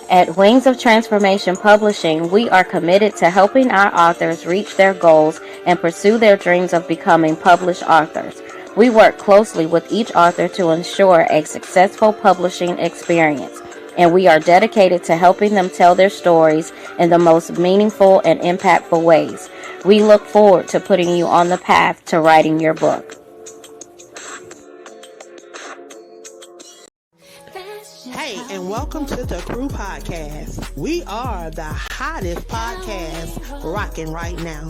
At Wings of Transformation Publishing, we are committed to helping our authors reach their goals and pursue their dreams of becoming published authors. We work closely with each author to ensure a successful publishing experience, and we are dedicated to helping them tell their stories in the most meaningful and impactful ways. We look forward to putting you on the path to writing your book. Hey, and welcome to the Crew Podcast. We are the hottest podcast rocking right now.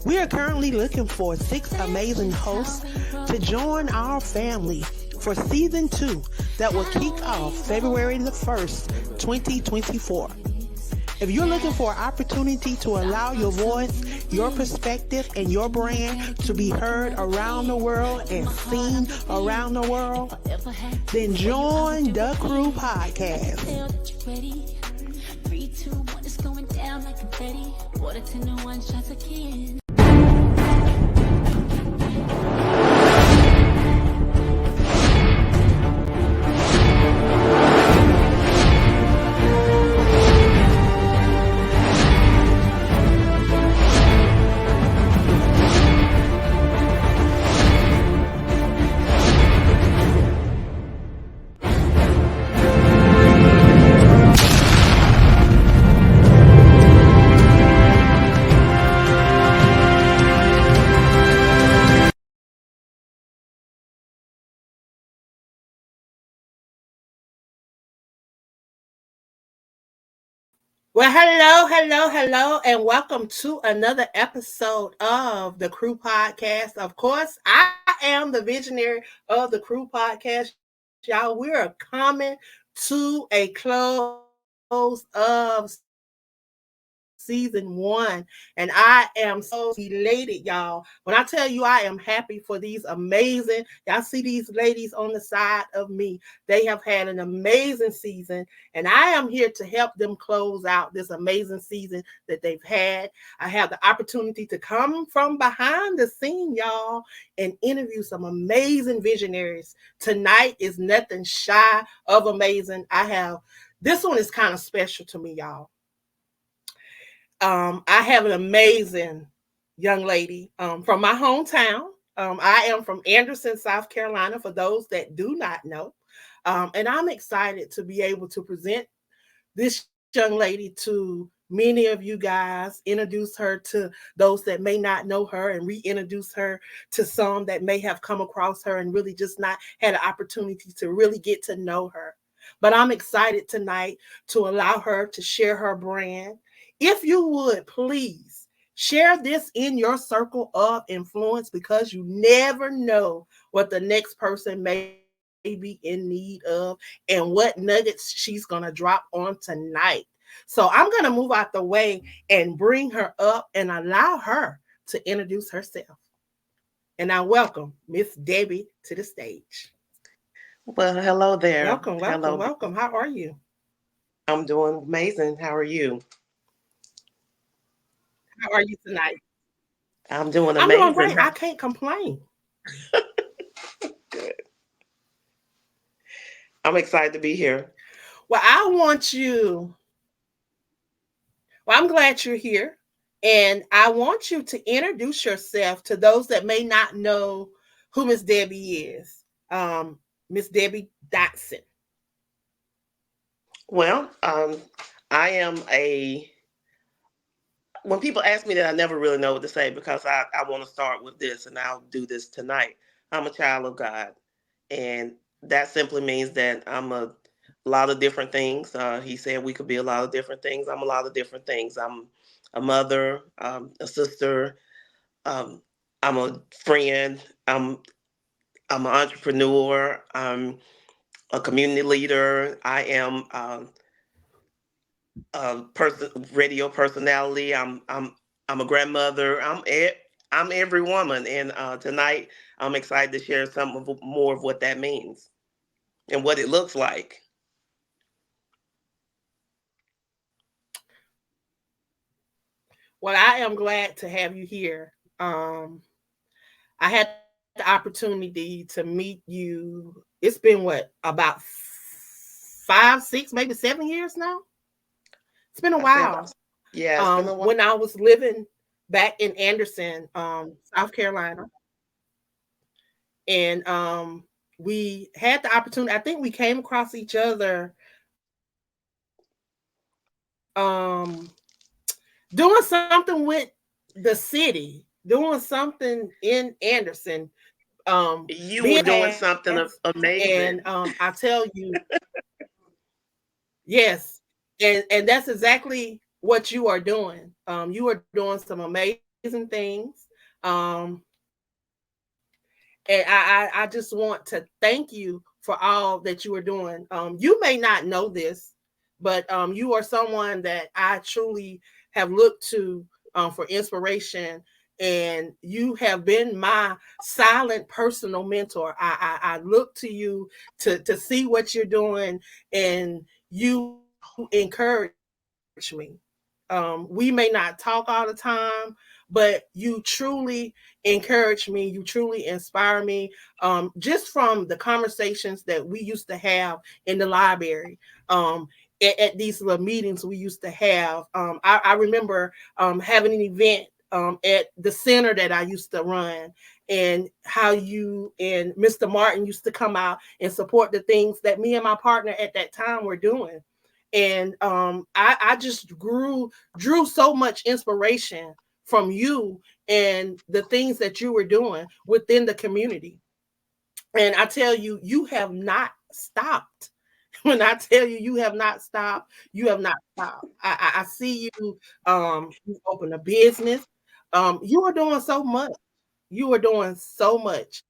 We are currently looking for 6 amazing hosts to join our family for season 2 that will kick off February the 1st, 2024. If you're looking for an opportunity to allow your voice, your perspective, and your brand to be heard around the world and seen around the world, then join the Crew Podcast. 3, 2, 1, it's going down like confetti. Water to no one shots again. Well, hello, and welcome to another episode of the Crew Podcast. Of course, I am the visionary of the Crew Podcast. Y'all, we are coming to a close of season 1, and I am so elated, y'all. When I tell you I am happy for these amazing, y'all see these ladies on the side of me. They have had an amazing season, and I am here to help them close out this amazing season that they've had. I have the opportunity to come from behind the scene, y'all, and interview some amazing visionaries. Tonight is nothing shy of amazing. This one is kind of special to me, y'all. I have an amazing young lady from my hometown. I am from Anderson, South Carolina, for those that do not know. And I'm excited to be able to present this young lady to many of you guys, introduce her to those that may not know her, and reintroduce her to some that may have come across her and really just not had an opportunity to really get to know her. But I'm excited tonight to allow her to share her brand. If you would, please share this in your circle of influence, because you never know what the next person may be in need of and what nuggets she's going to drop on tonight. So I'm going to move out the way and bring her up and allow her to introduce herself. And I welcome Miss Debbie to the stage. Well, hello there. Welcome. How are you? I'm doing amazing. How are you? How are you tonight? I'm doing I'm doing amazing. great. I can't complain. Good. I'm excited to be here. Well, I'm glad you're here. And I want you to introduce yourself to those that may not know who Miss Debbie is. Miss Debbie Dotson. Well, I am when people ask me that, I never really know what to say, because I want to start with this, and I'll do this tonight. I'm a child of God. And that simply means that I'm a lot of different things. He said we could be a lot of different things. I'm a lot of different things. I'm a mother, a sister, um, I'm a friend. I'm an entrepreneur. I'm a community leader. I am a radio personality. I'm a grandmother. I'm every woman. And tonight I'm excited to share more of what that means and what it looks like. Well, I am glad to have you here. I had the opportunity to meet you. It's been about 5, 6, maybe 7 years now. It's been a I say about, while. yeah, it's been a while. When I was living back in Anderson, South Carolina, and we had the opportunity. I think we came across each other um, doing something with the city, doing something in Anderson, You were being doing asked, something amazing. and I tell you, yes, and that's exactly what you are doing. You are doing some amazing things. Um, and I just want to thank you for all that you are doing. You may not know this, but you are someone that I truly have looked to for inspiration, and you have been my silent personal mentor. I look to you to see what you're doing, and you encourage me. We may not talk all the time, but you truly encourage me. You truly inspire me. Just from the conversations that we used to have in the library, at these little meetings we used to have. I remember having an event at the center that I used to run, and how you and Mr. Martin used to come out and support the things that me and my partner at that time were doing. And I just drew so much inspiration from you and the things that you were doing within the community. And I tell you, you have not stopped. When I tell you, you have not stopped, you have not stopped. I see you open a business. You are doing so much. You are doing so much.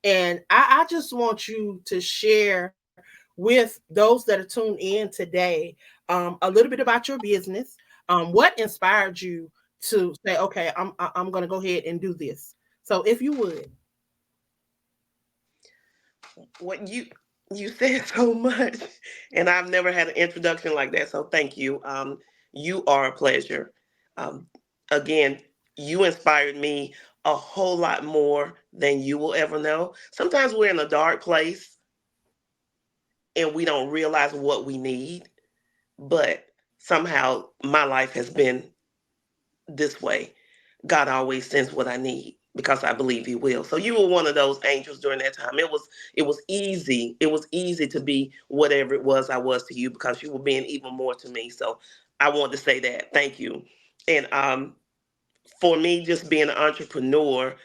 And I just want you to share with those that are tuned in today a little bit about your business. What inspired you to say, okay, I'm going to go ahead and do this. So if you would. What you said so much, and I've never had an introduction like that. So thank you. You are a pleasure. Um, Again, you inspired me a whole lot more than you will ever know. Sometimes we're in a dark place and we don't realize what we need, but somehow my life has been this way. God always sends what I need because I believe he will. So you were one of those angels during that time. It was easy. It was easy to be whatever it was I was to you because you were being even more to me. So I wanted to say that. Thank you. And for me just being an entrepreneur,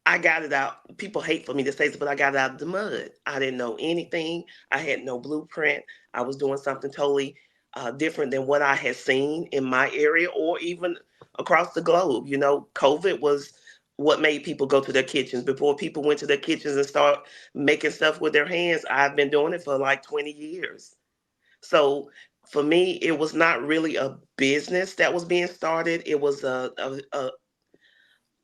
I got it out. People hate for me to say this, but I got it out of the mud. I didn't know anything. I had no blueprint. I was doing something totally different than what I had seen in my area or even across the globe. You know, COVID was what made people go to their kitchens. Before people went to their kitchens and start making stuff with their hands, I've been doing it for like 20 years. So for me, it was not really a business that was being started. It was a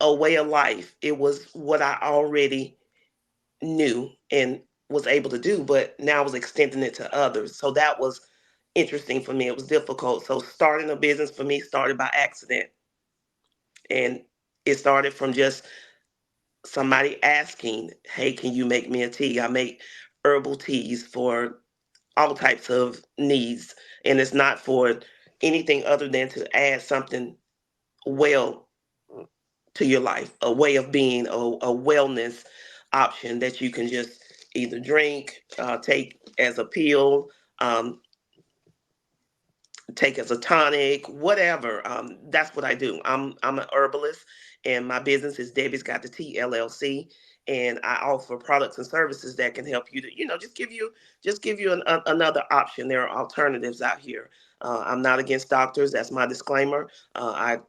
way of life. It was what I already knew and was able to do, but now I was extending it to others. So that was interesting for me. It was difficult. So starting a business for me started by accident. And it started from just somebody asking, hey, can you make me a tea? I make herbal teas for all types of needs. And it's not for anything other than to add something well to your life, a way of being, a wellness option that you can just either drink, take as a pill, um, take as a tonic, whatever. That's what I do. I'm an herbalist, and my business is Debbie's Got the Tea LLC, and I offer products and services that can help you to, just give you another option. There are alternatives out here. I'm not against doctors. That's my disclaimer. I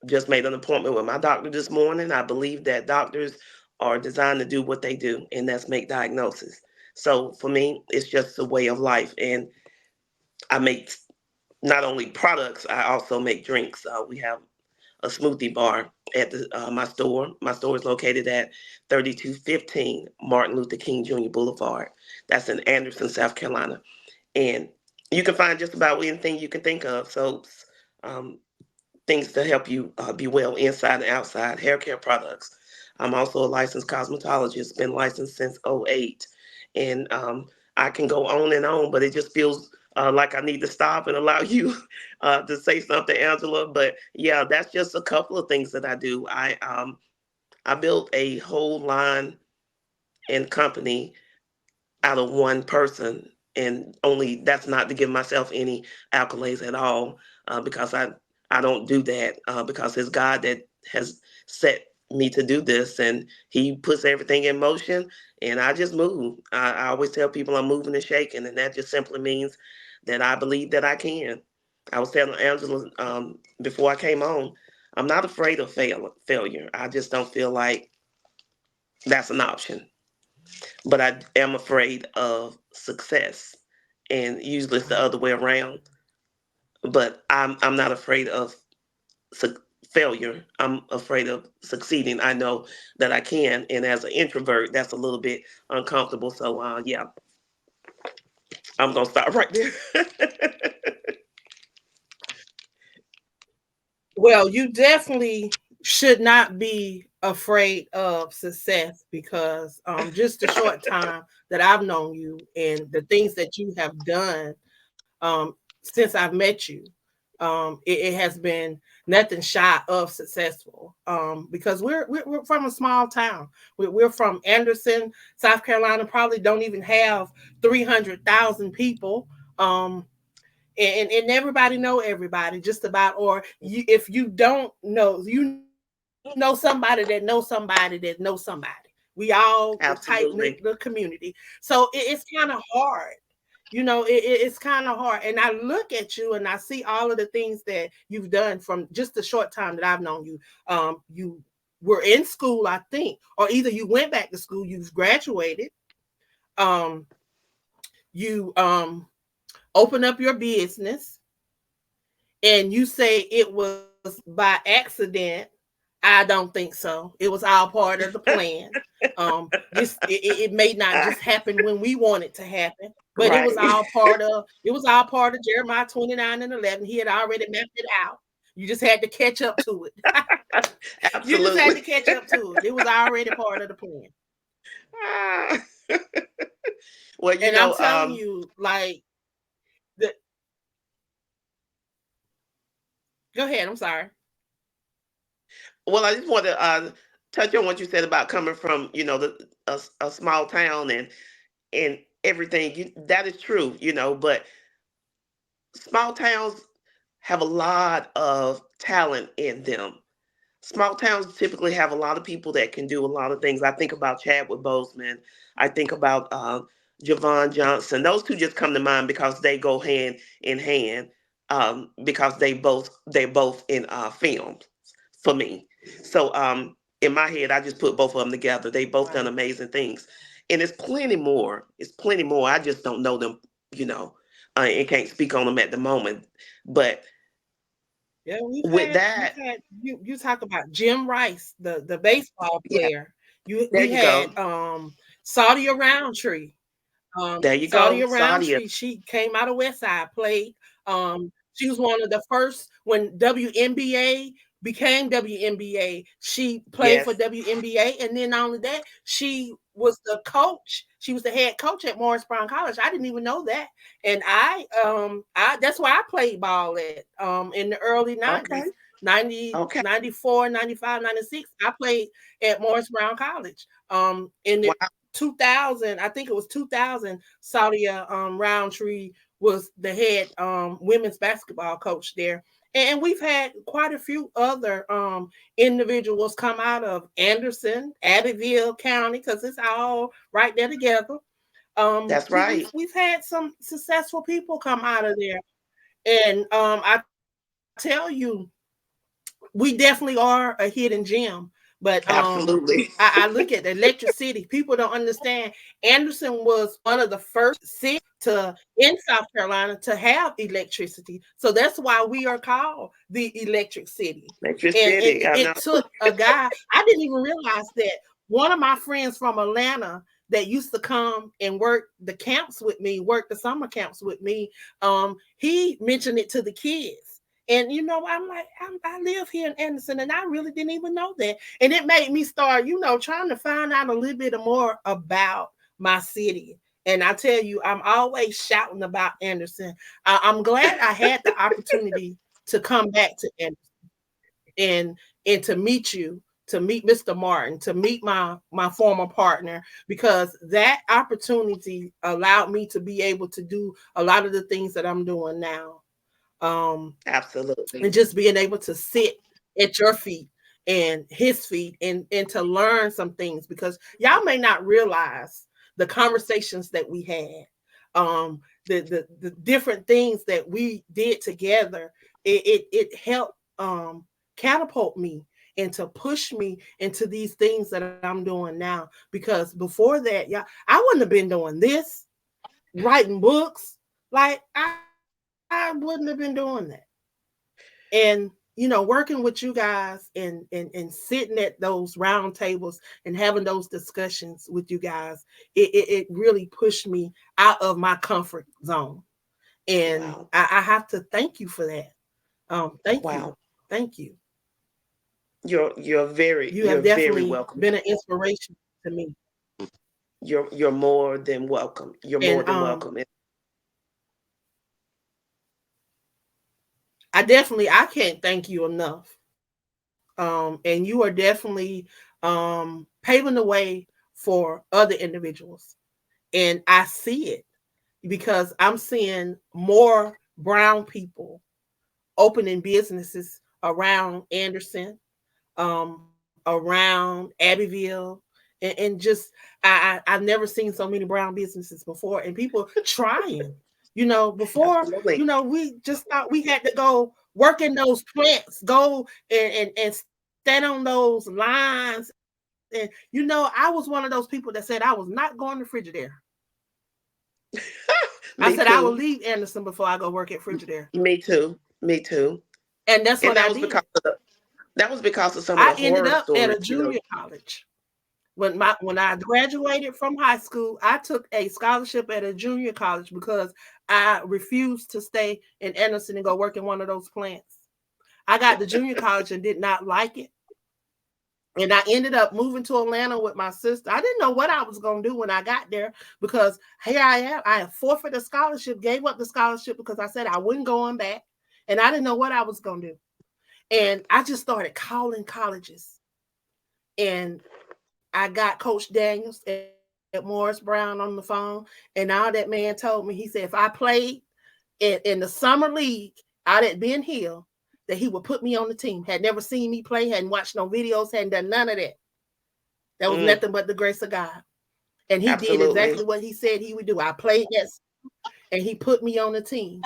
just made an appointment with my doctor this morning. I believe that doctors are designed to do what they do, and that's make diagnosis. So for me, it's just a way of life, and I make not only products, I also make drinks. We have a smoothie bar at my store. My store is located at 3215 Martin Luther King Jr. Boulevard. That's in Anderson, South Carolina. And you can find just about anything you can think of. Soaps, um, things to help you be well inside and outside, hair care products. I'm also a licensed cosmetologist, been licensed since '08. And I can go on and on, but it just feels like I need to stop and allow you to say something, Angela. But yeah, that's just a couple of things that I do. I built a whole line and company out of one person, and only that's not to give myself any accolades at all, because I don't do that, because it's God that has set me to do this, and He puts everything in motion, and I just move. I always tell people I'm moving and shaking, and that just simply means that I believe that I can. I was telling Angela before I came on, I'm not afraid of failure. I just don't feel like that's an option, but I am afraid of success, and usually it's the other way around. But I'm not afraid of failure. I'm afraid of succeeding. I know that I can, and as an introvert, that's a little bit uncomfortable. So yeah, I'm gonna stop right there. Well, you definitely should not be afraid of success because just the short time that I've known you and the things that you have done since I've met you, it has been nothing shy of successful because we're from a small town. We're from Anderson, South Carolina. Probably don't even have 300,000 people. And everybody know everybody just about, or if you don't know, you know somebody that knows somebody that knows somebody. We all a tight knit the Absolutely. community, so it's kind of hard. It's kind of hard. And I look at you and I see all of the things that you've done from just the short time that I've known you. You were in school, I think, or either you went back to school, you've graduated, um, you open up your business, and you say it was by accident. I don't think so. It was all part of the plan. It may not just happen when we want it to happen, but Right. it was all part of Jeremiah 29:11. He had already mapped it out. You just had to catch up to it. You just had Absolutely. to catch up to it. It was already part of the plan. Ah. Well, And I'm telling you, like the go ahead, I'm sorry. well, I just want to touch on what you said about coming from, a small town, and everything. That is true, but small towns have a lot of talent in them. Small towns typically have a lot of people that can do a lot of things. I think about Chadwick Boseman. I think about Javon Johnson. Those two just come to mind because they go hand in hand, because they both in films for me. So in my head, I just put both of them together. They both done Right. amazing things, and it's plenty more. It's plenty more. I just don't know them, and can't speak on them at the moment. But Yeah, with that, we've had you talk about Jim Rice, the baseball yeah, player. You there We you go. had Sadia Roundtree. There you go, Sadia Sadia. Roundtree, she came out of West Side, played. She was one of the first when WNBA became WNBA. She played for Yes. WNBA, and then not only that, she was the coach. She was the head coach at Morris Brown College. I didn't even know that. And I that's why I played ball at in the early Okay. 90s. 90, Okay. 94, 95, 96. I played at Morris Brown College. In the Wow. 2000, I think it was 2000, Saudia Roundtree was the head women's basketball coach there. And we've had quite a few other individuals come out of Anderson, Abbeville County, because it's all right there together. That's We've right. we've had some successful people come out of there, and I tell you, we definitely are a hidden gem. But Absolutely. I look at the Electric City. People don't understand. Anderson was one of the first cities to in South Carolina to have electricity. So that's why we are called the Electric City. Metro And City. I know. it took a guy. I didn't even realize that one of my friends from Atlanta that used to come and work the camps with me, work the summer camps with me. He mentioned it to the kids. And I'm like, I live here in Anderson, and I really didn't even know that. And it made me start, trying to find out a little bit more about my city. And I tell you, I'm always shouting about Anderson. I'm glad I had the opportunity to come back to Anderson and to meet you, to meet Mr. Martin, to meet my former partner, because that opportunity allowed me to be able to do a lot of the things that I'm doing now. Absolutely. And just being able to sit at your feet and his feet and to learn some things, because y'all may not realize the conversations that we had, the different things that we did together. It helped catapult me and to push me into these things that I'm doing now, because before that, yeah, I wouldn't have been doing this, writing books. Like I wouldn't have been doing that. And working with you guys and sitting at those round tables and having those discussions with you guys, it really pushed me out of my comfort zone. And Wow. I have to thank you for that. Thank you. Wow. Thank you. You You're have very definitely welcome. been an inspiration to me. You're more than welcome. You're more And than welcome. I can't thank you enough. And you are definitely paving the way for other individuals. And I see it because I'm seeing more brown people opening businesses around Anderson, around Abbeville, and just I've never seen so many brown businesses before, and people trying. Before, Absolutely. we just thought we had to go work in those plants, go and stand on those lines. And I was one of those people that said I was not going to Frigidaire. I said Me I will too. leave Anderson before I go work at Frigidaire. Me too. Me too. And that's And what I did. that was because of some of I the ended horror up at stories, a junior college. When I graduated from high school, I took a scholarship at a junior college because I refused to stay in Anderson and go work in one of those plants. I got to junior college and did not like it. And I ended up moving to Atlanta with my sister. I didn't know what I was going to do when I got there, because here I am. I have forfeited the scholarship, gave up the scholarship because I said I wasn't going back. And I didn't know what I was going to do. And I just started calling colleges. And I got Coach Daniels at Morris Brown on the phone. And all that man told me, he said, if I played in the summer league out at Ben Hill, that he would put me on the team. Had never seen me play, hadn't watched no videos, hadn't done none of that. That was mm, nothing but the grace of God. And he did absolutely. exactly what he said he would do. I played that, and he put me on the team.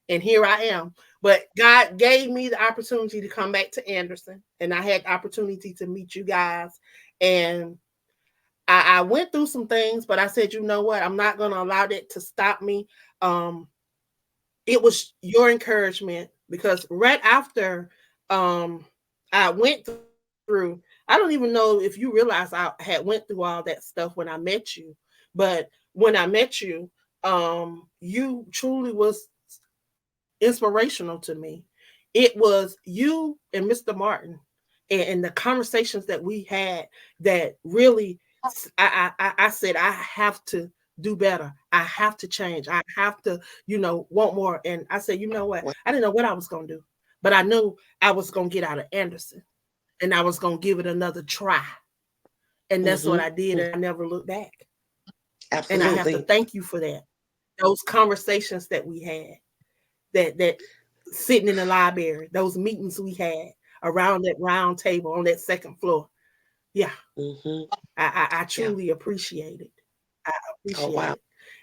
And here I am. But God gave me the opportunity to come back to Anderson. And I had the opportunity to meet you guys. And I went through some things, but I said, you know what? I'm not going to allow that to stop me. Um, it was your encouragement, because right after I went through, I don't even know if you realize I had went through all that stuff when I met you, but when I met you, you truly was inspirational to me. It was you and Mr. Martin, and the conversations that we had that really, I said I have to do better. I have to change. I have to, want more. And I said, you know what? Wow. I didn't know what I was gonna do, but I knew I was gonna get out of Anderson, and I was gonna give it another try. And that's what Mm-hmm. I did, and I never looked back. And I have to Absolutely. thank you for that. Those conversations that we had, that sitting in the library, those meetings we had around that round table on that second floor. Yeah, Mm-hmm. I Yeah. truly appreciate it. I Oh appreciate wow. it.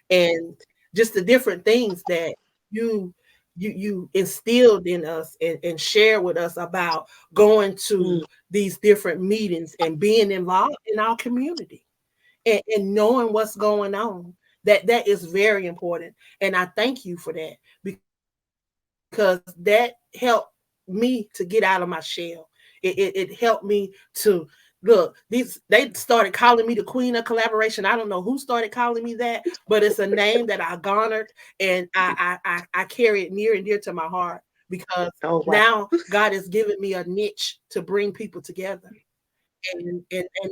And just the different things that you you instilled in us and shared with us about going Mm, to these different meetings and being involved in our community, and knowing what's going on. That is very important. And I thank you for that, because that helped me to get out of my shell. It helped me to look. They started calling me the queen of collaboration. I don't know who started calling me that, but it's a name that I garnered, and I carry it near and dear to my heart, because oh wow. now God has given me a niche to bring people together. and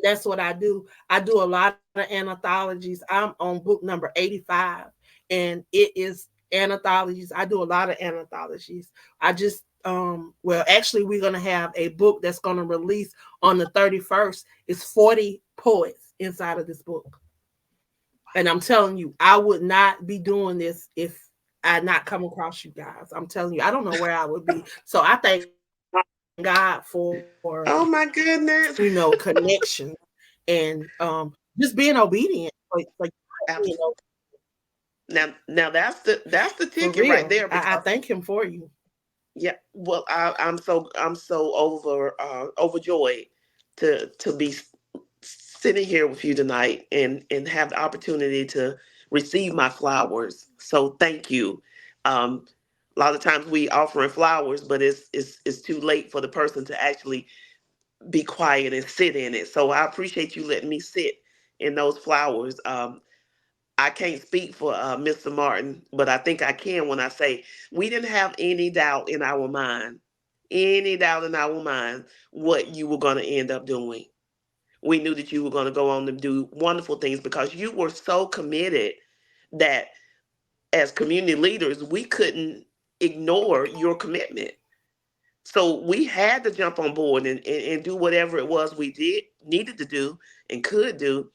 that's what I do. I do a lot of anthologies. I'm on book number 85, and it is anthologies. I do a lot of anthologies. I just well, actually we're gonna have a book that's gonna release on the 31st. It's 40 poets inside of this book. And I'm telling you, I would not be doing this if I not come across you guys. I'm telling you, I don't know where I would be. So I thank God for Oh my goodness. connection and just being obedient for you know, Now that's the for ticket right real. there I because thank him for you. yeah, well I'm so overjoyed to be sitting here with you tonight and have the opportunity to receive my flowers. So thank you. Um, a lot of times we offering flowers, but it's too late for the person to actually be quiet and sit in it. So I appreciate you letting me sit in those flowers. I can't speak for Mr. Martin, but I think I can when I say we didn't have any doubt in our mind, what you were going to end up doing. We knew that you were going to go on to do wonderful things because you were so committed that as community leaders, we couldn't ignore your commitment. So we had to jump on board and do whatever it was we did needed to do and could do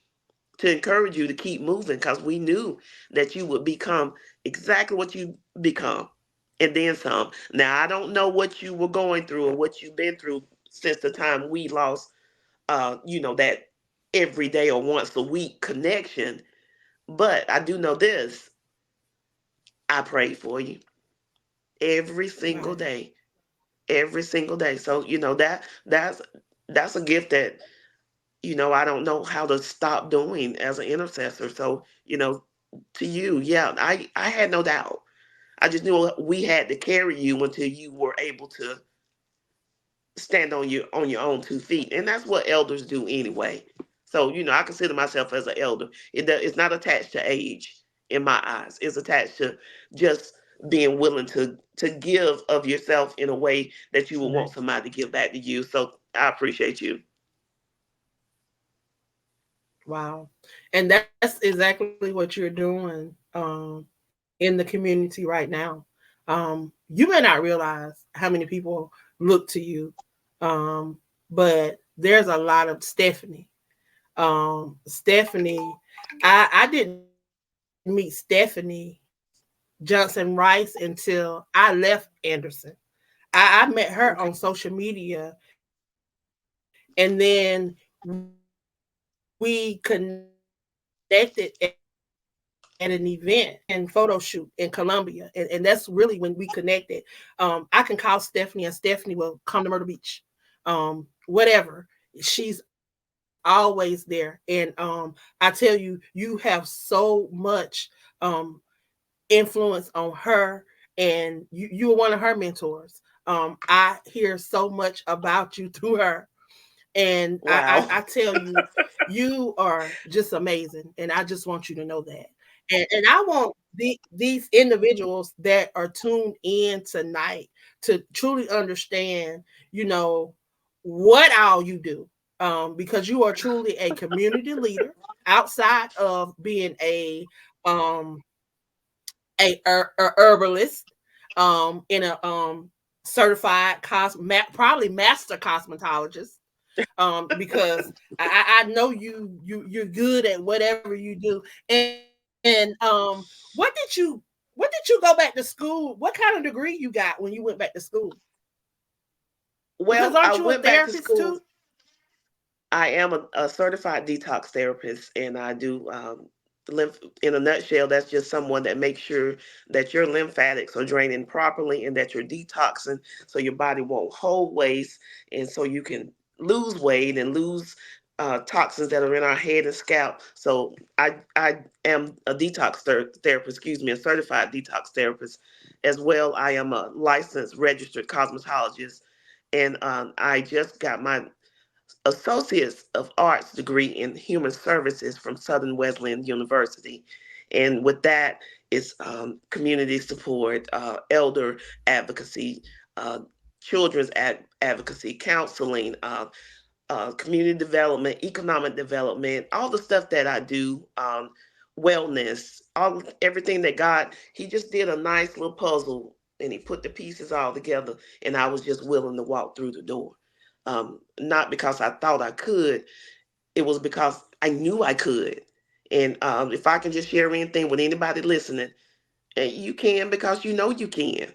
to encourage you to keep moving because we knew that you would become exactly what you become and then some. Now I don't know what you were going through or what you've been through since the time we lost that every day or once a week connection. But I do know this. I prayed for you every single Right. day. Every single day. So, that's a gift that, I don't know how to stop doing as an intercessor. So, to you, yeah, I had no doubt. I just knew we had to carry you until you were able to stand on your own 2 feet, and that's what elders do anyway. So I consider myself as an elder. It's not attached to age in my eyes. It's attached to just being willing to give of yourself in a way that you would want Right. somebody to give back to you. So I appreciate you. Wow. And that's exactly what you're doing in the community right now. You may not realize how many people look to you, um, but there's a lot of Stephanie, I didn't meet Stephanie Johnson Rice until I left Anderson. I met her on social Okay. media, and then we connected at an event and photo shoot in Columbia, and that's really when we connected. I can call Stephanie, and Stephanie will come to Myrtle Beach, whatever. She's always there, and I tell you, you have so much influence on her, and you were one of her mentors. I hear so much about you through her, and Wow. I tell you, you are just amazing, and I just want you to know that. And I want these individuals that are tuned in tonight to truly understand, you know, what all you do, because you are truly a community leader outside of being um a herbalist, in a certified probably master cosmetologist, because I know you're good at whatever you do. And what did you go back to school? What kind of degree you got when you went back to school? Because Well, I aren't you a went back to therapist school. too? I am a certified detox therapist, and I do lymph. In a nutshell, that's just someone that makes sure that your lymphatics are draining properly and that you're detoxing, so your body won't hold waste, and so you can lose weight and lose toxins that are in our head and scalp. So I am a detox therapist. Excuse me, a certified detox therapist as well. I am a licensed registered cosmetologist, and I just got my Associates of Arts degree in Human Services from Southern Wesleyan University. And with that is community support, elder advocacy, uh, children's advocacy, counseling, community development, economic development, all the stuff that I do, wellness, everything that God, He just did a nice little puzzle and He put the pieces all together, and I was just willing to walk through the door. Not because I thought I could, it was because I knew I could. And if I can just share anything with anybody listening, you can because you know you can.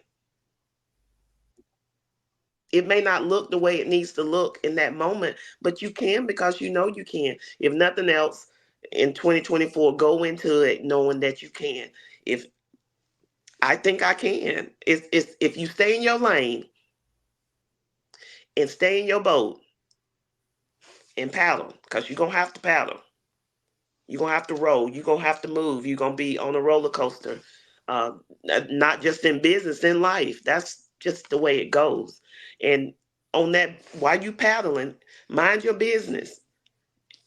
It may not look the way it needs to look in that moment, but you can because you know you can. If nothing else, in 2024, go into it knowing that you can. If I think I can, it's if you stay in your lane and stay in your boat and paddle, because you're gonna have to paddle. You're gonna have to roll. You're gonna have to move. You're gonna be on a roller coaster. Not just in business, in life. That's just the way it goes. And on that, while you paddling, mind your business.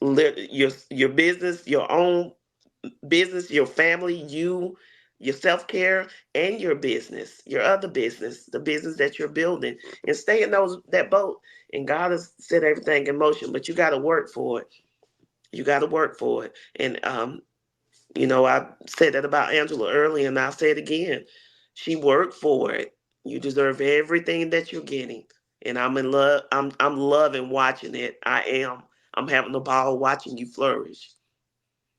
Your business, your own business, your family, your self care, and your business, your other business, the business that you're building, and stay in that boat. And God has set everything in motion, but you got to work for it. You got to work for it. And I said that about Angela earlier, and I'll say it again. She worked for it. You deserve everything that you're getting. And I'm in love. I'm loving watching it. I am. I'm having a ball watching you flourish.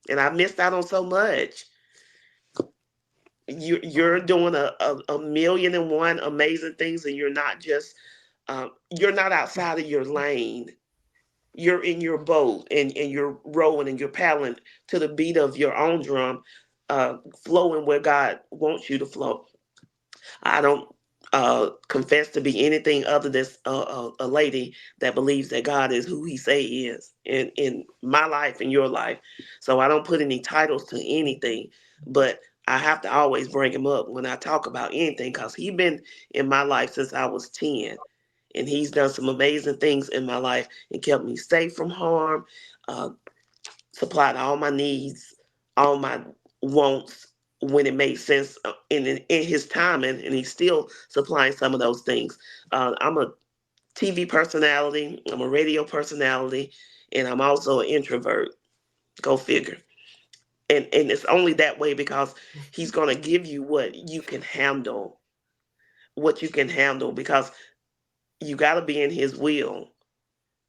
And I missed out on so much. You're doing a million and one amazing things, and you're not outside of your lane. You're in your boat, and you're rowing and you're paddling to the beat of your own drum, flowing where God wants you to flow. I don't confess to be anything other than a lady that believes that God is who He say He is in my life and your life. So I don't put any titles to anything, but I have to always bring Him up when I talk about anything because He's been in my life since I was 10, and He's done some amazing things in my life and kept me safe from harm, uh, supplied all my needs, all my wants when it made sense in his timing, and he's still supplying some of those things. I'm a TV personality, I'm a radio personality, and I'm also an introvert. Go figure. And it's only that way because he's going to give you what you can handle, because you got to be in his will,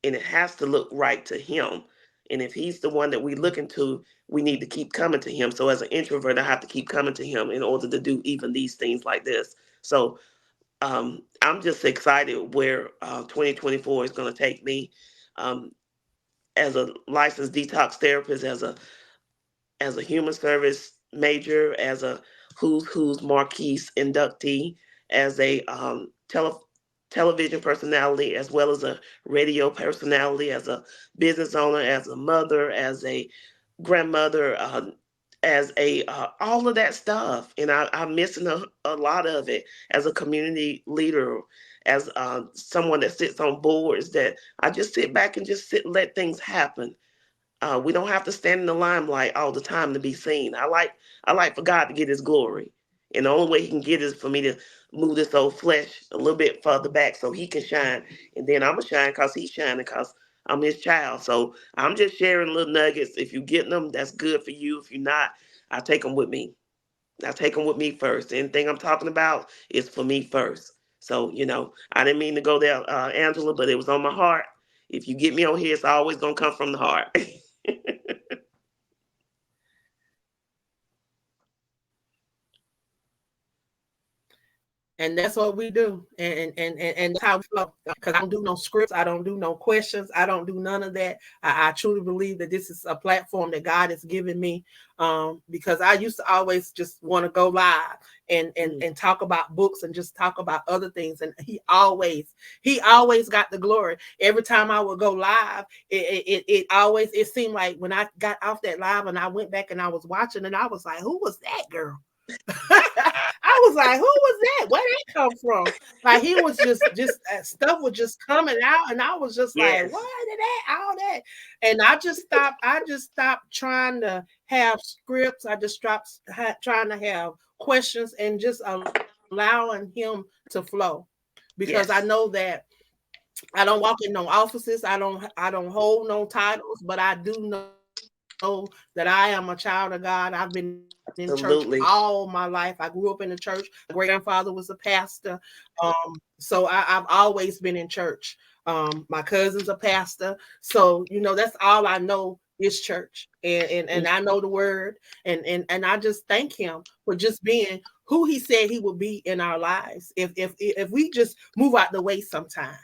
and it has to look right to him. And if he's the one that we looking to, we need to keep coming to him. So as an introvert, I have to keep coming to him in order to do even these things like this. So I'm just excited where 2024 is going to take me, um, as a licensed detox therapist, as a human service major, as a Who's Marquise inductee, as a television personality, as well as a radio personality, as a business owner, as a mother, as a grandmother, as a all of that stuff. And I'm missing a lot of it as a community leader, as someone that sits on boards, that I just sit back and just let things happen. We don't have to stand in the limelight all the time to be seen. I like for God to get His glory, and the only way He can get is for me to move this old flesh a little bit further back so He can shine, and then I'm gonna shine because He's shining because I'm His child. So I'm just sharing little nuggets. If you're getting them, that's good for you. If you're not, I take them with me. I take them with me first. Anything I'm talking about is for me first. So I didn't mean to go there, Angela, but it was on my heart. If you get me on here, it's always gonna come from the heart. And that's what we do, and that's how we flow. Because I don't do no scripts, I don't do no questions, I don't do none of that. I truly believe that this is a platform that God has given me, because I used to always just want to go live and talk about books and just talk about other things, and he always got the glory. Every time I would go live, it seemed like when I got off that live and I went back and I was watching, and I was like, who was that girl? I was like, who was that? Where did that come from? Like he was just stuff was just coming out, and I was just like, Yes. what did that? All that, and I just stopped. I just stopped trying to have scripts. I just stopped trying to have questions and just allowing him to flow, because I Yes. know that I don't walk in no offices. I don't hold no titles, but I do know that I am a child of God. I've been in church all my life. I Absolutely. grew up in the church. My great grandfather was a pastor. So I've always been in church. My cousin's a pastor. So, that's all I know is church. And I know the word. And I just thank him for just being who he said he would be in our lives. If we just move out the way sometime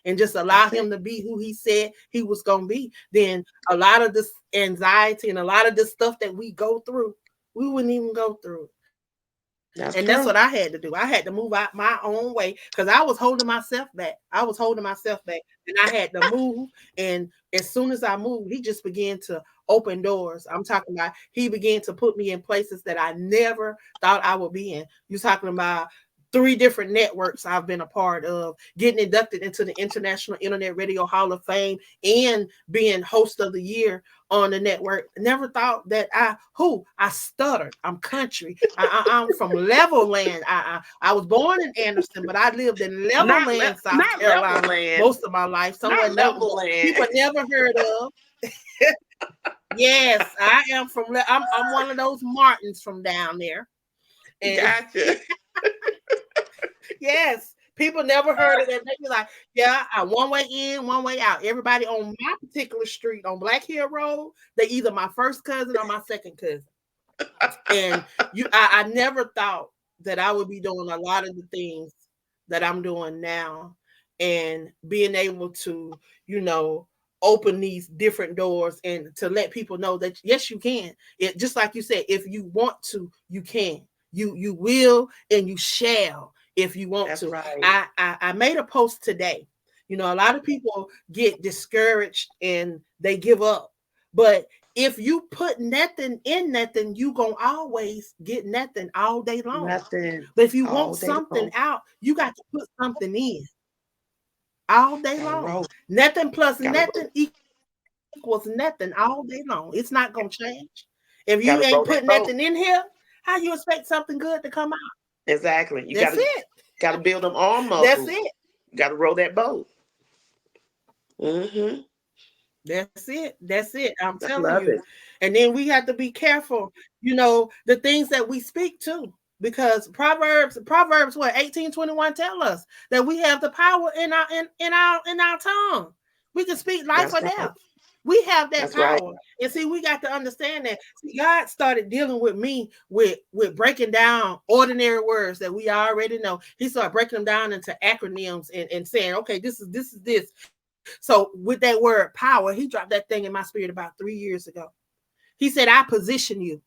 and just allow That's it. him to be who he said he was going to be, then a lot of this anxiety and a lot of this stuff that we go through, we wouldn't even go through it. And that's what I That's had to do. true. I had to move out my own way because I was holding myself back. And I had to move. And as soon as I moved, he just began to open doors. I'm talking about he began to put me in places that I never thought I would be in. You're talking about three different networks I've been a part of, getting inducted into the International Internet Radio Hall of Fame and being host of the year on the network. Never thought that I stuttered. I'm country. I'm from Levelland. I was born in Anderson, but I lived in Levelland, South Not Carolina, Leveland. most of my life. Somewhere Not people Leveland. never heard of. Yes, I am from. I'm one of those Martins from down there, and Gotcha. yes, people never heard of that. They be like, yeah, I one way in, one way out. Everybody on my particular street on Black Hill Road, they either my first cousin or my second cousin. And I never thought that I would be doing a lot of the things that I'm doing now and being able to, you know, open these different doors and to let people know that yes, you can. It just like you said, if you want to, you can. You will and you shall if you want That's to. right. I made a post today. A lot of people get discouraged and they give up. But if you put nothing in nothing, you gonna always get nothing all day long. Nothing But if you want all day something long. out, you got to put something in all day Gotta long. roll. Nothing plus Gotta roll. nothing equals nothing all day long. It's not gonna change. If you ain't putting Gotta roll nothing that in boat. here, how you expect something good to come out? Exactly. You That's it. gotta build them arm That's muscles. it. Gotta roll that boat. Mm-hmm. That's it. That's it. I'm I telling love you. it. And then we have to be careful, the things that we speak to. Because Proverbs what 18:21 tell us that we have the power in our tongue. We can speak life That's or right. death. We have that That's right. power. And see, we got to understand that. See, God started dealing with me with breaking down ordinary words that we already know. He started breaking them down into acronyms and saying, okay, this is this. So with that word power, he dropped that thing in my spirit about 3 years ago. He said, I position you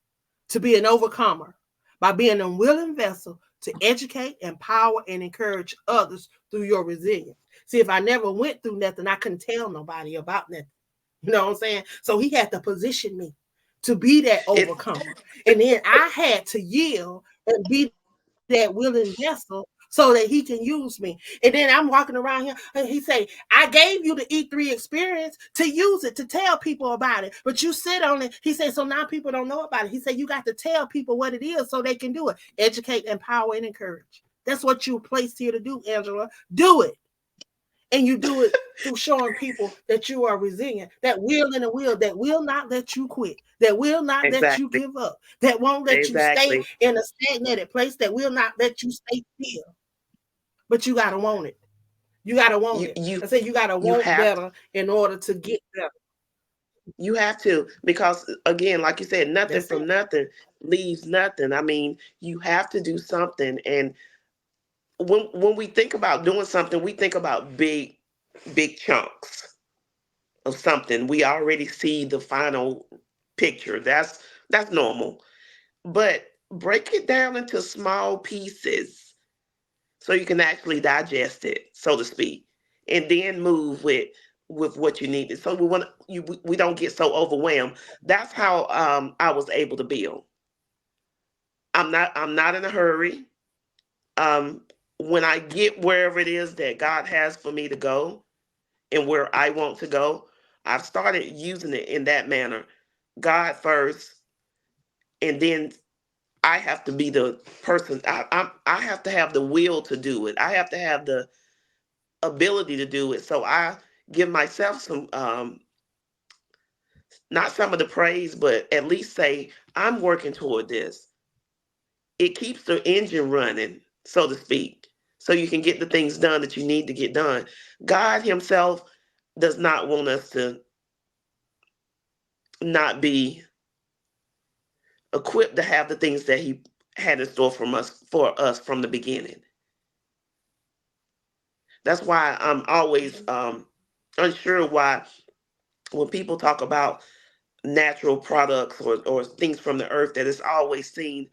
to be an overcomer by being a willing vessel to educate, empower, and encourage others through your resilience. See, if I never went through nothing, I couldn't tell nobody about nothing. You know what I'm saying? So he had to position me to be that It's overcomer. And then I had to yield and be that willing vessel so that he can use me. And then I'm walking around here and he say, I gave you the E3 experience to use it, to tell people about it, but you sit on it. He said, so now people don't know about it. He said, you got to tell people what it is so they can do it. Educate, empower, and encourage. That's what you're placed here to do, Angela. Do it. And you do it through showing people that you are resilient, that will not let you quit, that will not let you exactly. give up, that won't let you stay Exactly. in a stagnated place, that will not let you stay still. But you gotta want it. You gotta want You it. you I say you gotta you want have better in order to get better. you have to, because again, like you said, nothing That's it. from nothing leaves nothing. I mean, you have to do something. And when we think about doing something, we think about big chunks of something. We already see the final picture. That's normal. But break it down into small pieces so you can actually digest it, so to speak, and then move with what you needed. So we don't get so overwhelmed. That's how I was able to build. I'm not in a hurry. Um, when I get wherever it is that God has for me to go and where I want to go, I've started using it in that manner. God first, and then I have to be the person. I have to have the will to do it. I have to have ability to do it. So I give myself some, not some of the praise, but at least say, I'm working toward this. It keeps the engine running, so to speak, so you can get the things done that you need to get done. God Himself does not want us to not be equipped to have the things that He had in store for us from the beginning. That's why I'm always unsure why when people talk about natural products or things from the earth that it's always seen.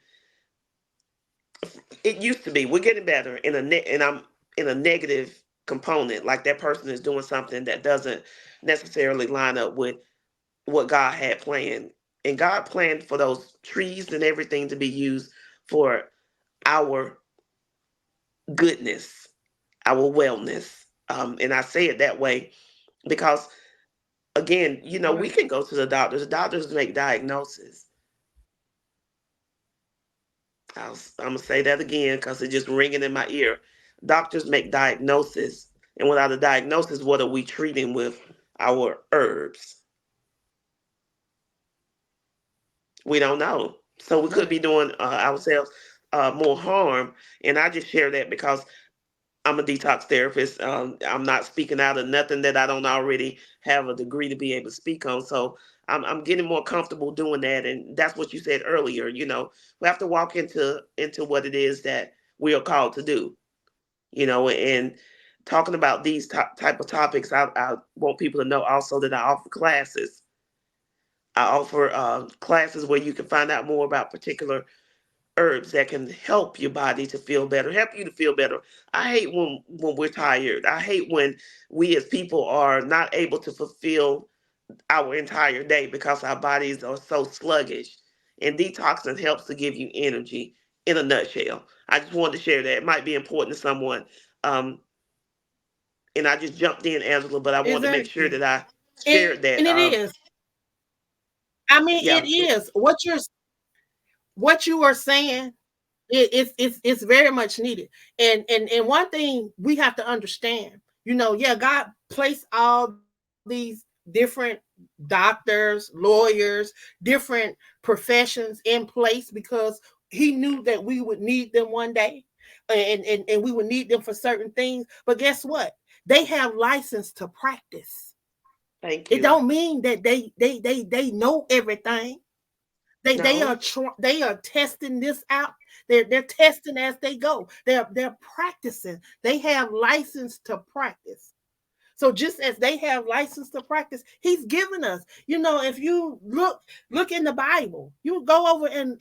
It used to be, we're getting better in and I'm in a negative component, like that person is doing something that doesn't necessarily line up with what God had planned. And God planned for those trees and everything to be used for our goodness, our wellness. And I say it that way because, again, we Right. can go to the doctors. The doctors make diagnoses. I'm gonna say that again because it's just ringing in my ear. Doctors make diagnosis, and without a diagnosis, what are we treating with our herbs? We don't know. So we could Right. be doing ourselves more harm. And I just share that because I'm a detox therapist. I'm not speaking out of nothing that I don't already have a degree to be able to speak on. So I'm getting more comfortable doing that. And that's what you said earlier. We have to walk into what it is that we are called to do. And talking about these type of topics, I want people to know also that I offer classes. I offer classes where you can find out more about particular herbs that can help your body to feel better, help you to feel better. I hate when we're tired. I hate when we as people are not able to fulfill our entire day because our bodies are so sluggish. And detoxing helps to give you energy in a nutshell. I just wanted to share that. It might be important to someone. Um, and I just jumped in, Angela, but I wanted to make sure Exactly. that I And shared that. it is. I mean, it Yeah, is what you are saying. It's very much needed. And one thing we have to understand, yeah, God placed all these different doctors, lawyers, different professions in place because He knew that we would need them one day, and we would need them for certain things. But guess what? They have license to practice. thank It you. don't mean that they know everything. They are No, they are testing this out. They're testing as they go. They're practicing. They have license to practice. So just as they have license to practice, He's given us. If you look in the Bible, you go over and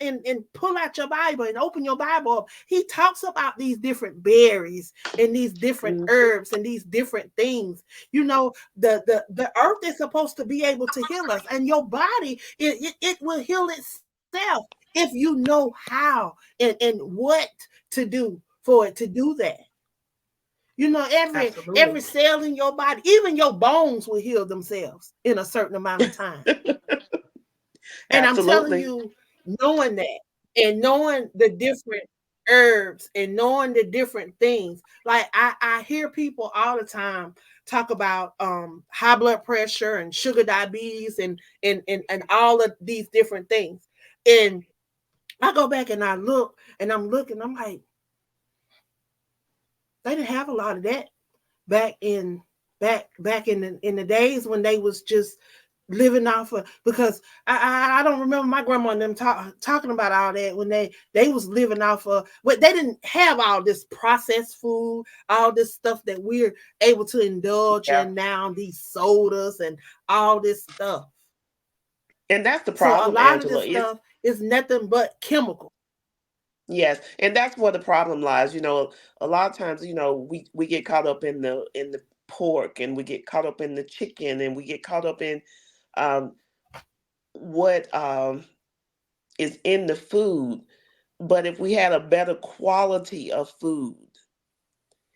pull out your Bible and open your Bible up. He talks about these different berries and these different mm, herbs and these different things. The earth is supposed to be able to heal us, and your body it will heal itself if you know how and what to do for it to do that. Every absolutely. cell in your body, even your bones will heal themselves in a certain amount of time. And I'm telling Absolutely. you, knowing that and knowing the different herbs and knowing the different things. Like I hear people all the time talk about high blood pressure and sugar diabetes and all of these different things. And I go back and I look and I'm looking, I'm like, they didn't have a lot of that back in back in the days when they was just living off of, because I don't remember my grandma and them talking about all that when they was living off of what they didn't have all this processed food, all this stuff that we're able to indulge Yeah. in now, these sodas and all this stuff. And that's the So a problem, lot of Angela. this stuff is nothing but chemical. Yes, and that's where the problem lies. A lot of times, we get caught up in the pork, and we get caught up in the chicken, and we get caught up in um, what is in the food. But if we had a better quality of food,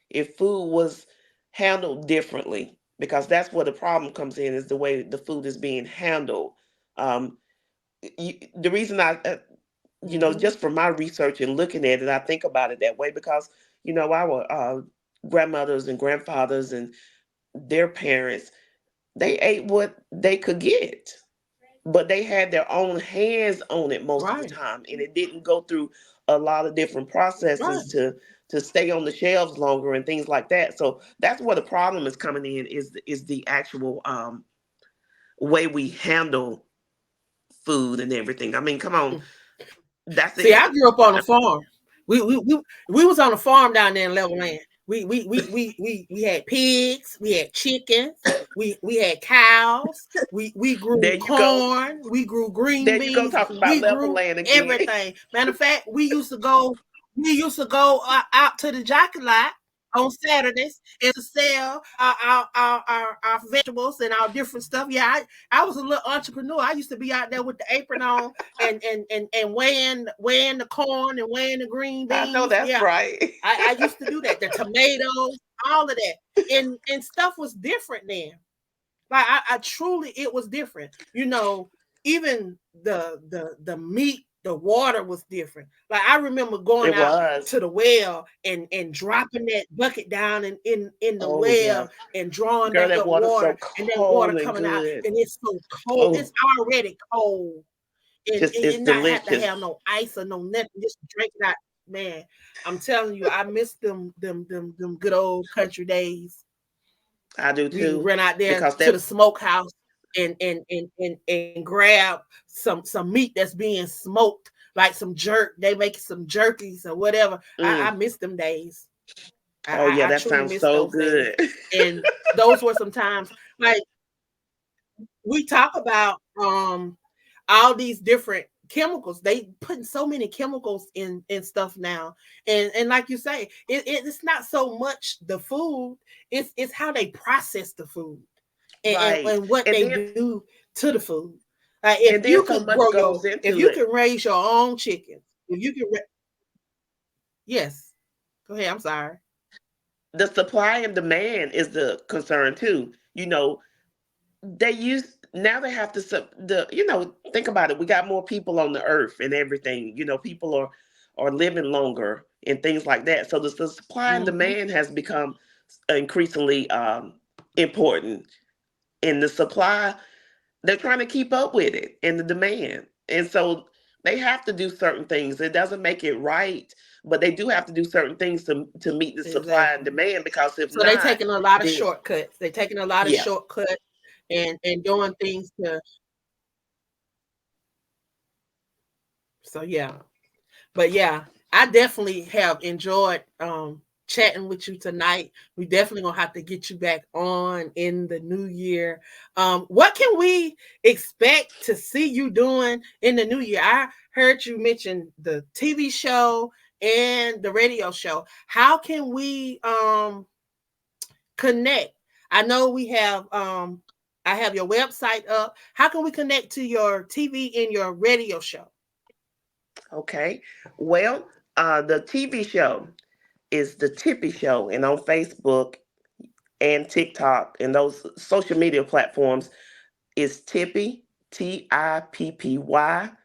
if food was handled differently, because that's where the problem comes in, is the way the food is being handled. Um, the reason Mm-hmm. just from my research and looking at it, I think about it that way because, our grandmothers and grandfathers and their parents, they ate what they could get, but they had their own hands on it most of the Right. time, and it didn't go through a lot of different processes Right. to stay on the shelves longer and things like that. So that's where the problem is coming in, is the actual way we handle food and everything. I mean, come on, that's See, it. I grew up on a farm. We was on a farm down there in Levelland. We had pigs, we had chickens, we had cows, we grew There you go. corn, we grew green There you go, beans, talking about we level grew land again. everything. Matter of fact, we used to go out to the jockey lot on Saturdays and to sell our vegetables and our different stuff. Yeah, I was a little entrepreneur. I used to be out there with the apron on and weighing the corn and weighing the green I know beans. that's Yeah, right. I used to do that. The tomatoes, all of that, and stuff was different then. Like I truly, it was different. Even the meat, the water was different. Like I remember going It out was. to the well and dropping that bucket down in the Oh yeah. well and drawing Girl, back that up water's so water, and that water cold and coming out, good. and it's so cold. Oh, It's already cold, and, just it's and not have to delicious. have no ice or no nothing. Just drink that. Man, I'm telling you, I miss them good old country days. I do We too. run out there Because to that the smokehouse and grab some meat that's being smoked, like some jerk. They make some jerkies or whatever. I mm, miss them days. oh yeah, I that truly sounds miss so those days. good. And those were some times like we talk about all these different chemicals. They putting so many chemicals in stuff now, and like you say, it's not so much the food, it's how they process the food, Right. and what And they then do to the food. Like if and you then so could much goes if into you it. can raise your own chickens, if you can yes, go ahead, I'm sorry. The supply and demand is the concern too. They use now they have to think about it. We got more people on the earth and everything. People are living longer and things like that. So the supply and Mm-hmm. demand has become increasingly important. In the supply, they're trying to keep up with it and the demand. And so they have to do certain things. It doesn't make it right, but they do have to do certain things to meet the supply and Exactly. demand, because if So they not, taking a lot of then shortcuts. They taking a lot of yeah. shortcuts and doing things to. So yeah, but yeah, I definitely have enjoyed chatting with you tonight. We definitely gonna have to get you back on in the new year. What can we expect to see you doing in the new year? I heard you mention the TV show and the radio show. How can we connect? I know we have I have your website up. How can we connect to your TV and your radio show? Okay. Well, the TV show is the Tippy Show, and on Facebook and TikTok and those social media platforms is Tippy, TIPPYSHO,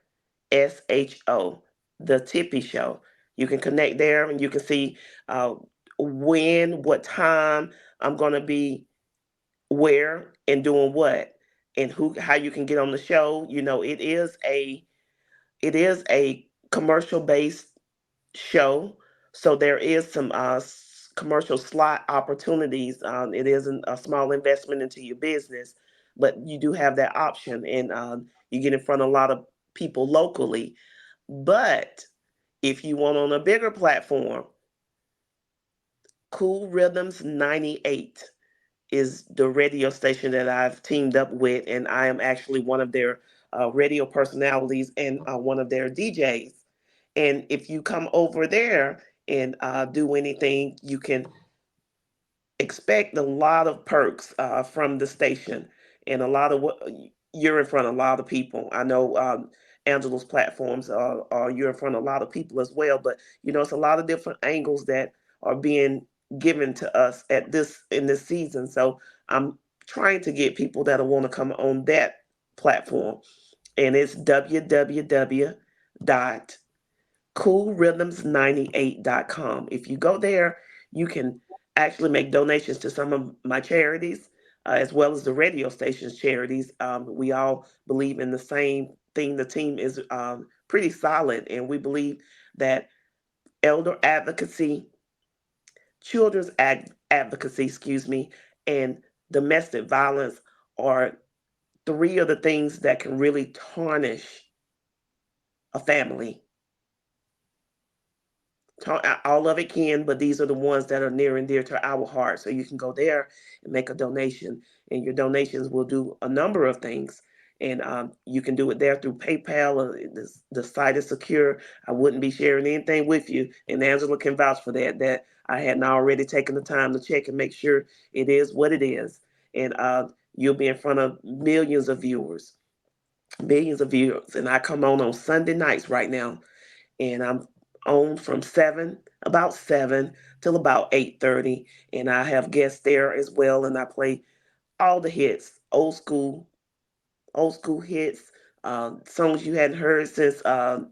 the Tippy Show. You can connect there and you can see uh, what time I'm going to be where and doing what, and how you can get on the show. It is a commercial based show, so there is some commercial slot opportunities. It isn't a small investment into your business, but you do have that option, and you get in front of a lot of people locally. But if you want on a bigger platform, Cool Rhythms 98 is the radio station that I've teamed up with, and I am actually one of their radio personalities and one of their DJs. And if you come over there and do anything, you can expect a lot of perks from the station, and a lot of what you're in front of a lot of people. I know Angela's platforms are you're in front of a lot of people as well, but it's a lot of different angles that are being given to us at this in this season. So I'm trying to get people that want to come on that platform, and it's www.coolrhythms98.com. If you go there, you can actually make donations to some of my charities, as well as the radio station's charities. We all believe in the same thing. The team is pretty solid, and we believe that elder advocacy, children's advocacy, excuse me, and domestic violence are three of the things that can really tarnish a family. All of it can, but these are the ones that are near and dear to our heart. So you can go there and make a donation, and your donations will do a number of things. And you can do it there through PayPal. Or the site is secure. I wouldn't be sharing anything with you, and Angela can vouch for that. That I hadn't already taken the time to check and make sure it is what it is. And you'll be in front of millions of viewers. And I come on Sunday nights right now, and I'm on from about 7 till about 8:30, and I have guests there as well, and I play all the hits, old school hits, songs you hadn't heard since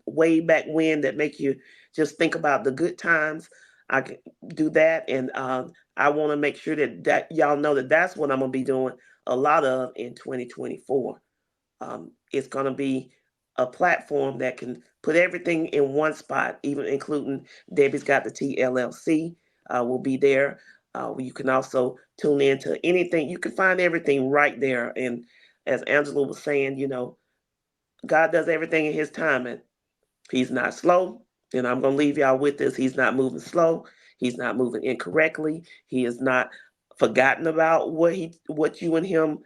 way back when that make you just think about the good times. I can do that, and I want to make sure that y'all know that that's what I'm gonna be doing a lot of in 2024. It's going to be a platform that can put everything in one spot, even including Debbie's Got the TLLC will be there. You can also tune in to anything. You can find everything right there. And as Angela was saying, God does everything in His timing. He's not slow. And I'm going to leave y'all with this. He's not moving slow. He's not moving incorrectly. He is not forgotten about what you and him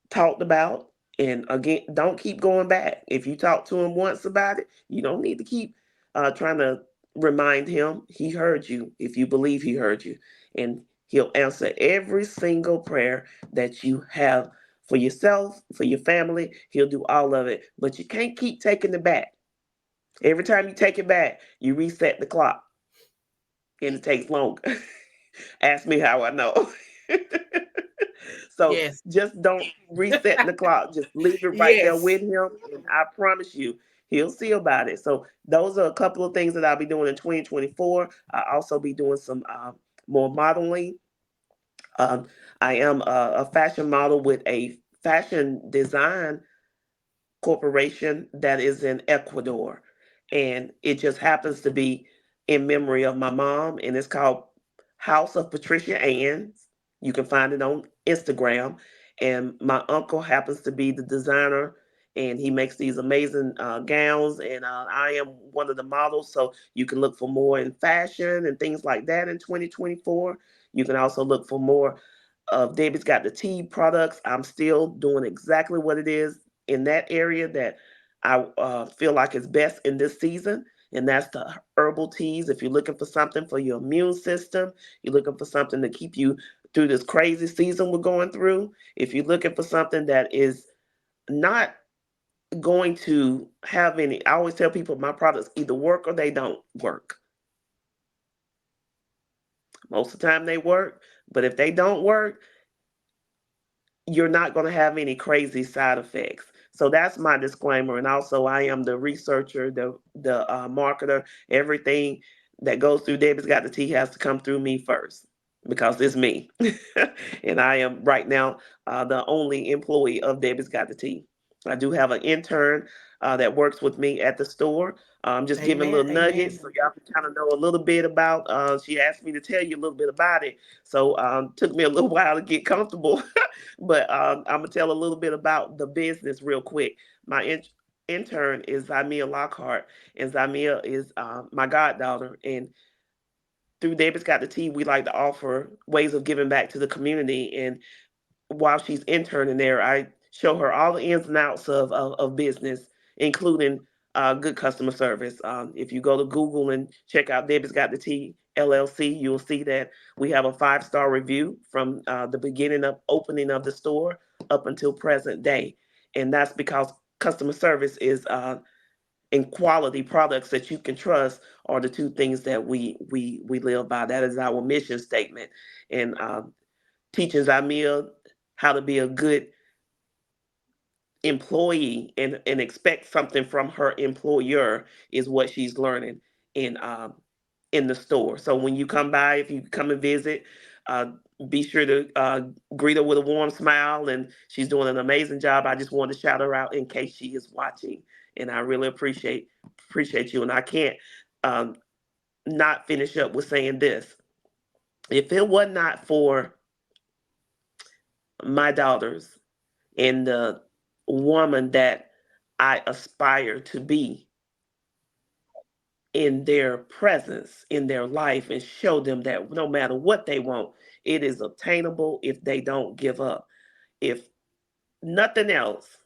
talked about. And again, don't keep going back. If you talk to him once about it, you don't need to keep trying to remind him. He heard you if you believe he heard you. And he'll answer every single prayer that you have for yourself, for your family. He'll do all of it. But you can't keep taking it back. Every time you take it back, you reset the clock and it takes longer. Ask me how I know. So Yes. just don't reset the clock. Just leave it right there Yes. with him. And I promise you, he'll see about it. So those are a couple of things that I'll be doing in 2024. I'll also be doing some more modeling. Um, I am a fashion model with a fashion design corporation that is in Ecuador. And it just happens to be in memory of my mom, and it's called House of Patricia Ann's. You can find it on Instagram. And my uncle happens to be the designer, and he makes these amazing gowns. And I am one of the models. So you can look for more in fashion and things like that in 2024. You can also look for more of Debbie's Got the Tea products. I'm still doing exactly what it is in that area that I feel like is best in this season, and that's the herbal teas. If you're looking for something for your immune system, you're looking for something to keep you through this crazy season we're going through. If you're looking for something that is not going to have any, I always tell people my products either work or they don't work. Most of the time they work, but if they don't work, you're not going to have any crazy side effects. So that's my disclaimer. And also, I am the researcher, the marketer. Everything that goes through Debbie's Got the Tea has to come through me first because it's me. And I am right now the only employee of Debbie's Got the Tea. I do have an intern that works with me at the store. Just giving Amen. little nuggets Amen. so y'all can kind of know a little bit about. She asked me to tell you a little bit about it, so took me a little while to get comfortable. But I'm gonna tell a little bit about the business real quick. My intern is Zymia Lockhart, and Zymia is my goddaughter. And through David's Got the Tea, we like to offer ways of giving back to the community. And while she's interning there, I show her all the ins and outs of business, including good customer service. If you go to Google and check out Debbie's Got the Tea LLC, you'll see that we have a 5-star review from the beginning of opening of the store up until present day. And that's because customer service is and quality products that you can trust are the two things that we live by. That is our mission statement. And teaching Zamia how to be a good employee and expect something from her employer is what she's learning in um in the store. So when you come by, if you come and visit, Uh, be sure to greet her with a warm smile, and she's doing an amazing job. I just wanted to shout her out in case she is watching, and I really appreciate you. And I can't um, not finish up with saying this: if it was not for my daughters and the woman that I aspire to be in their presence, in their life, and show them that no matter what they want, it is obtainable if they don't give up. If nothing else,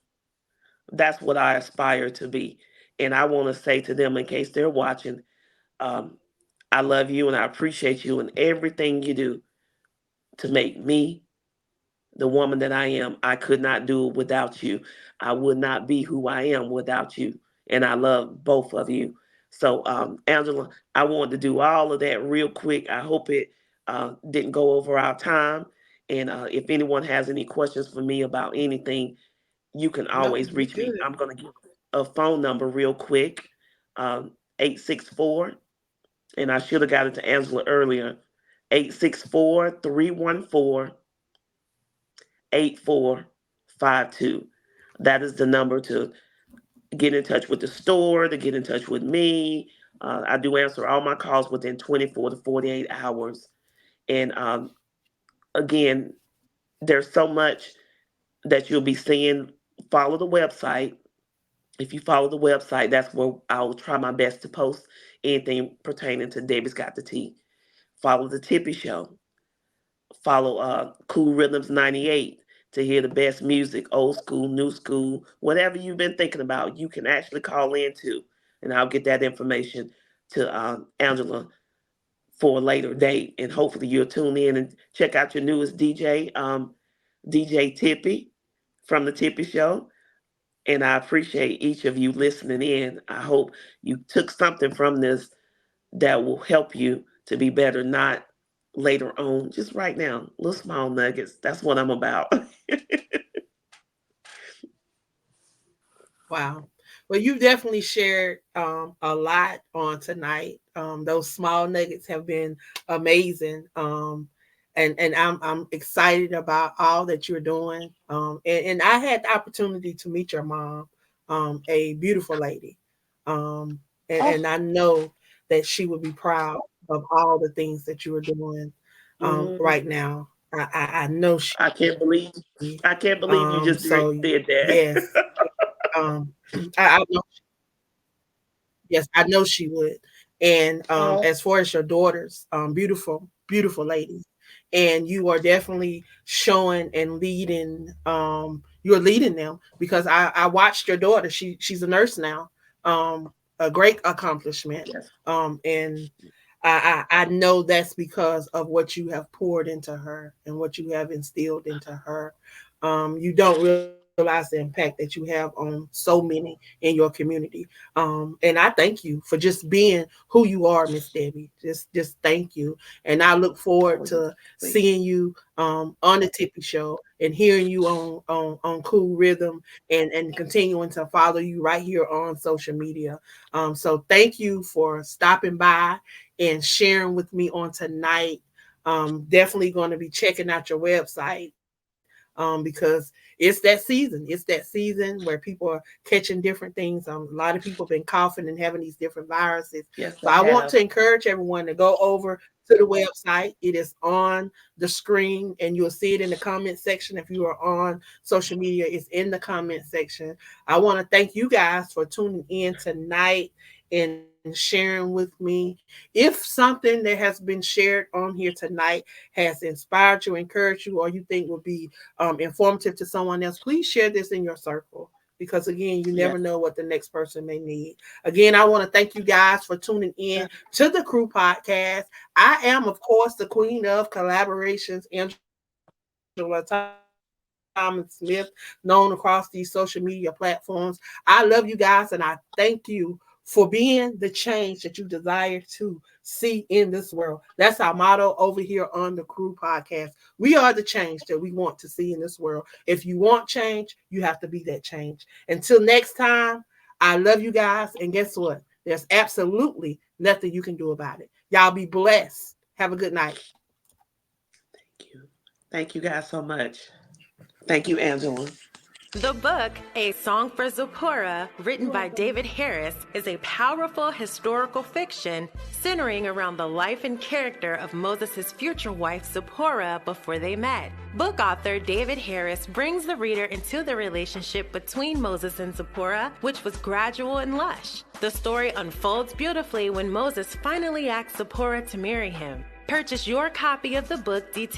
that's what I aspire to be. And I want to say to them, in case they're watching, um, I love you and I appreciate you and everything you do to make me the woman that I am. I could not do it without you. I would not be who I am without you. And I love both of you. So, Angela, I wanted to do all of that real quick. I hope it didn't go over our time. And if anyone has any questions for me about anything, you can No, always you're reach me. good. I'm going to give a phone number real quick, 864, and I should have got it to Angela earlier, 864-314-8452. That is the number to get in touch with the store, to get in touch with me. I do answer all my calls within 24 to 48 hours. And again, there's so much that you'll be seeing. Follow the website. If you follow the website, that's where I'll try my best to post anything pertaining to Debbie's Got the Tea. Follow the Tippy Show. Follow Cool Rhythms 98 to hear the best music, old school, new school, whatever you've been thinking about, you can actually call in to. And I'll get that information to Angela for a later date. And hopefully you'll tune in and check out your newest DJ, DJ Tippy from the Tippy Show. And I appreciate each of you listening in. I hope you took something from this that will help you to be better, not later on, just right now. Little small nuggets. That's what I'm about. Wow. Well, you definitely shared a lot on tonight. Those small nuggets have been amazing. And I'm excited about all that you're doing. And I had the opportunity to meet your mom, a beautiful lady. And I know that she would be proud of all the things that you are doing Mhm. right now. I know she. I can't believe I can't believe you just So did yes, that. um, I know, yes, I know she would. And Oh, as far as your daughters, beautiful, beautiful ladies, and you are definitely showing and leading. You're leading them because I watched your daughter. She's a nurse now. A great accomplishment. yes. And I know that's because of what you have poured into her and what you have instilled into her. You don't realize the impact that you have on so many in your community. And I thank you for just being who you are, Miss Debbie. Just thank you. And I look forward Oh, you to sweet. seeing you on the Tippy Show and hearing you on Cool Rhythm and continuing to follow you right here on social media. So thank you for stopping by and sharing with me on tonight. Definitely going to be checking out your website because it's that season. It's that season where people are catching different things. A lot of people have been coughing and having these different viruses. Yes, So I I want have. to encourage everyone to go over to the website. It is on the screen and you'll see it in the comment section. If you are on social media, it's in the comment section. I want to thank you guys for tuning in tonight and sharing with me. If something that has been shared on here tonight has inspired you, encouraged you, or you think will be informative to someone else, please share this in your circle because again, you never Yes. know what the next person may need. Again, I want to thank you guys for tuning in to the Crew Podcast. I am, of course, the queen of collaborations, Angela Thomas Smith, known across these social media platforms. I love you guys and I thank you for being the change that you desire to see in this world. That's our motto over here on the Crew Podcast. We are the change that we want to see in this world. If you want change, you have to be that change. Until next time, I love you guys. And guess what? There's absolutely nothing you can do about it. Y'all be blessed. Have a good night. Thank you. Thank you guys so much. Thank you, Angela. The book, A Song for Zipporah, written by David Harris, is a powerful historical fiction centering around the life and character of Moses' future wife, Zipporah, before they met. Book author David Harris brings the reader into the relationship between Moses and Zipporah, which was gradual and lush. The story unfolds beautifully when Moses finally asks Zipporah to marry him. Purchase your copy of the book detailing